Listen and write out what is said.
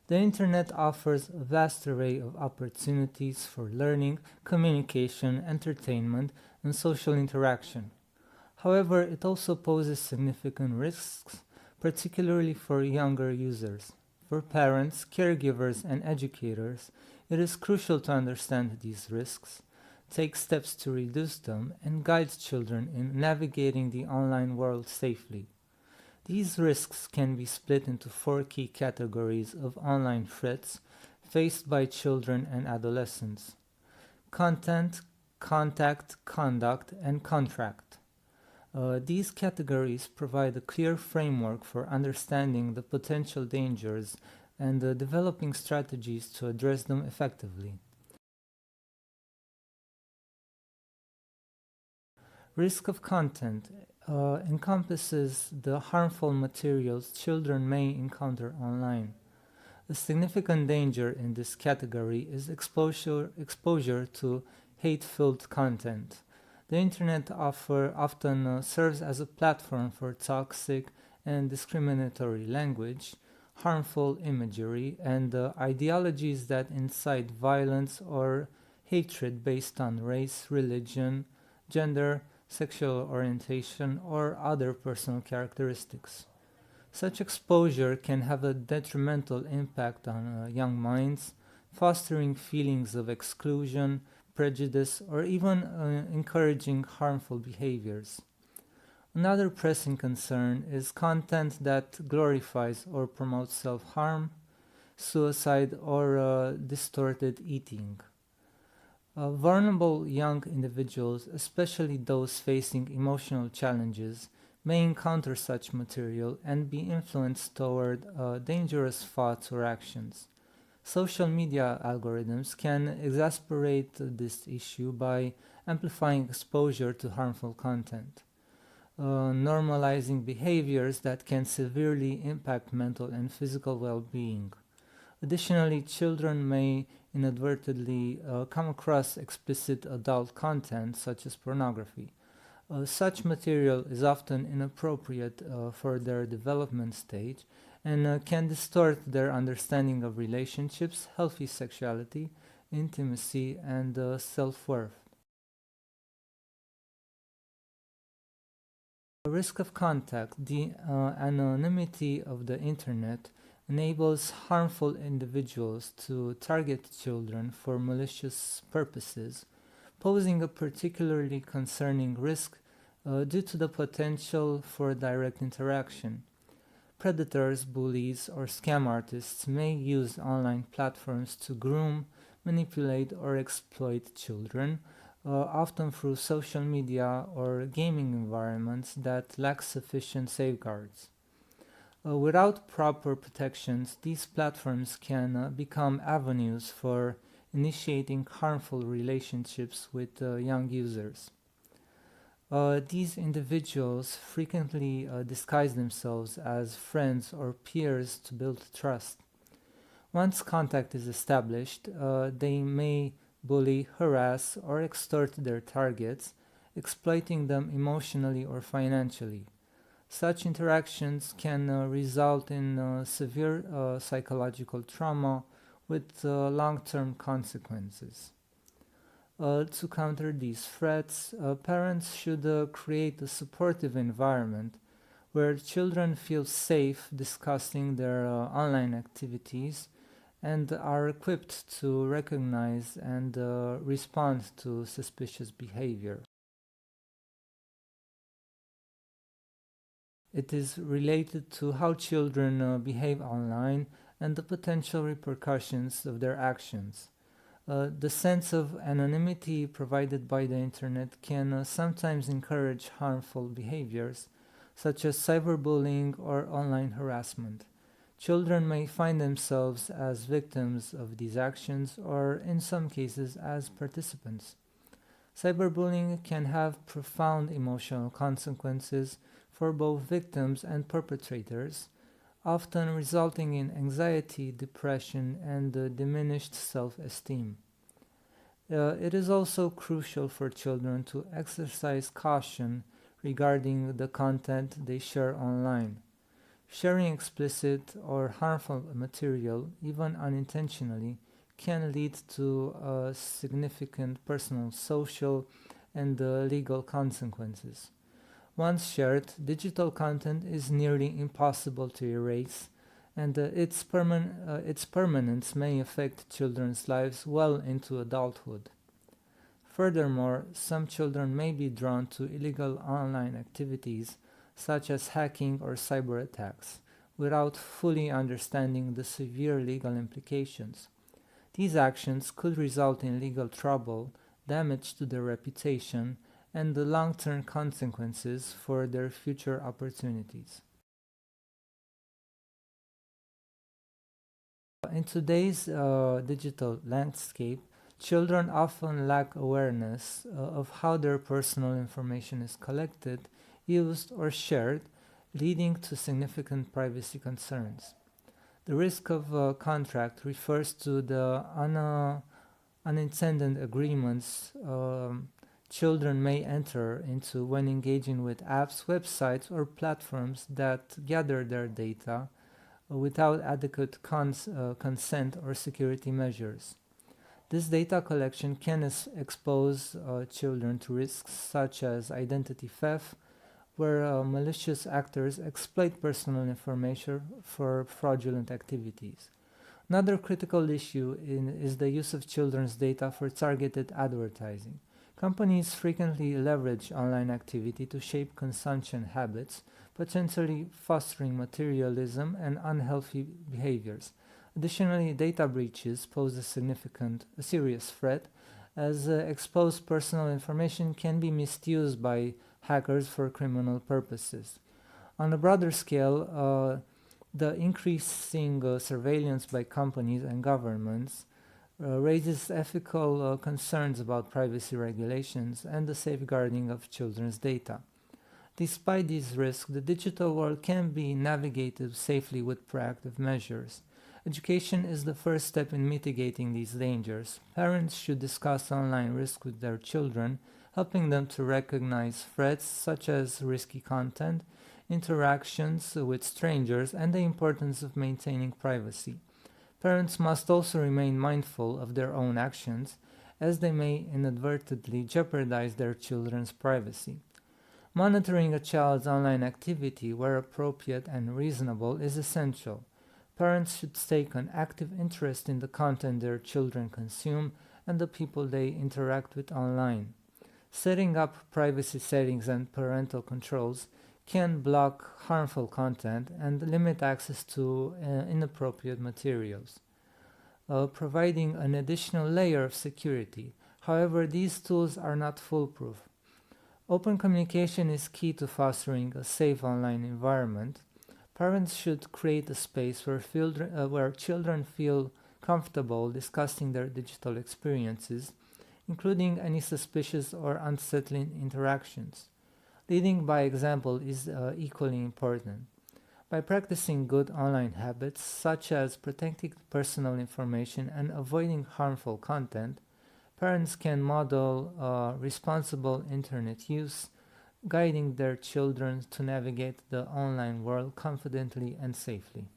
The internet offers a vast array of opportunities for learning, communication, entertainment, and social interaction. However, it also poses significant risks, particularly for younger users. For parents, caregivers, and educators, it is crucial to understand these risks, take steps to reduce them, and guide children in navigating the online world safely. These risks can be split into four key categories of online threats faced by children and adolescents: content, contact, conduct, and contract. These categories provide a clear framework for understanding the potential dangers and developing strategies to address them effectively. Risk of content encompasses the harmful materials children may encounter online. A significant danger in this category is exposure to hate-filled content. The internet often serves as a platform for toxic and discriminatory language, harmful imagery, and ideologies that incite violence or hatred based on race, religion, gender, sexual orientation, or other personal characteristics. Such exposure can have a detrimental impact on young minds, fostering feelings of exclusion, prejudice, or even encouraging harmful behaviors. Another pressing concern is content that glorifies or promotes self harm, suicide, or distorted eating. Vulnerable young individuals, especially those facing emotional challenges, may encounter such material and be influenced toward dangerous thoughts or actions. Social media algorithms can exacerbate this issue by amplifying exposure to harmful content, normalizing behaviors that can severely impact mental and physical well being. Additionally, children may inadvertently come across explicit adult content such as pornography. Such material is often inappropriate for their development stage and can distort their understanding of relationships, healthy sexuality, intimacy, and self worth. Risk of contact: the anonymity of the internet enables harmful individuals to target children for malicious purposes, posing a particularly concerning risk due to the potential for direct interaction. Predators, bullies, or scam artists may use online platforms to groom, manipulate, or exploit children, often through social media or gaming environments that lack sufficient safeguards. Without proper protections, these platforms can become avenues for initiating harmful relationships with young users. These individuals frequently disguise themselves as friends or peers to build trust. Once contact is established, they may bully, harass, or extort their targets, exploiting them emotionally or financially. Such interactions can result in severe psychological trauma with long term consequences. To counter these threats, parents should create a supportive environment where children feel safe discussing their online activities and are equipped to recognize and respond to suspicious behavior. It is related to how children behave online and the potential repercussions of their actions. The sense of anonymity provided by the internet can sometimes encourage harmful behaviors, such as cyberbullying or online harassment. Children may find themselves as victims of these actions or, in some cases, as participants. Cyberbullying can have profound emotional consequences for both victims and perpetrators, often resulting in anxiety, depression, and diminished self esteem. It is also crucial for children to exercise caution regarding the content they share online. Sharing explicit or harmful material, even unintentionally, can lead to significant personal, social, and legal consequences. Once shared, digital content is nearly impossible to erase, and its permanence may affect children's lives well into adulthood. Furthermore, some children may be drawn to illegal online activities such as hacking or cyber attacks without fully understanding the severe legal implications. These actions could result in legal trouble, damage to their reputation, and the long-term consequences for their future opportunities. In today's digital landscape, children often lack awareness of how their personal information is collected, used, or shared, leading to significant privacy concerns. The risk of contract refers to the unintended agreements children may enter into when engaging with apps, websites, or platforms that gather their data without adequate consent or security measures. This data collection can expose children to risks such as identity theft, where malicious actors exploit personal information for fraudulent activities. Another critical issue is the use of children's data for targeted advertising. Companies frequently leverage online activity to shape consumption habits, potentially fostering materialism and unhealthy behaviors. Additionally, data breaches pose a serious threat, as exposed personal information can be misused by hackers for criminal purposes. On a broader scale, the increasing surveillance by companies and governments raises ethical concerns about privacy regulations and the safeguarding of children's data. Despite these risks, the digital world can be navigated safely with proactive measures. Education is the first step in mitigating these dangers. Parents should discuss online risks with their children, helping them to recognize threats such as risky content, interactions with strangers, and the importance of maintaining privacy. Parents must also remain mindful of their own actions, as they may inadvertently jeopardize their children's privacy. Monitoring a child's online activity where appropriate and reasonable is essential. Parents should take an active interest in the content their children consume and the people they interact with online. Setting up privacy settings and parental controls can block harmful content and limit access to inappropriate materials, providing an additional layer of security. However, these tools are not foolproof. Open communication is key to fostering a safe online environment. Parents should create a space where children feel comfortable discussing their digital experiences, including any suspicious or unsettling interactions. Leading by example is equally important. By practicing good online habits, such as protecting personal information and avoiding harmful content, parents can model responsible internet use, guiding their children to navigate the online world confidently and safely.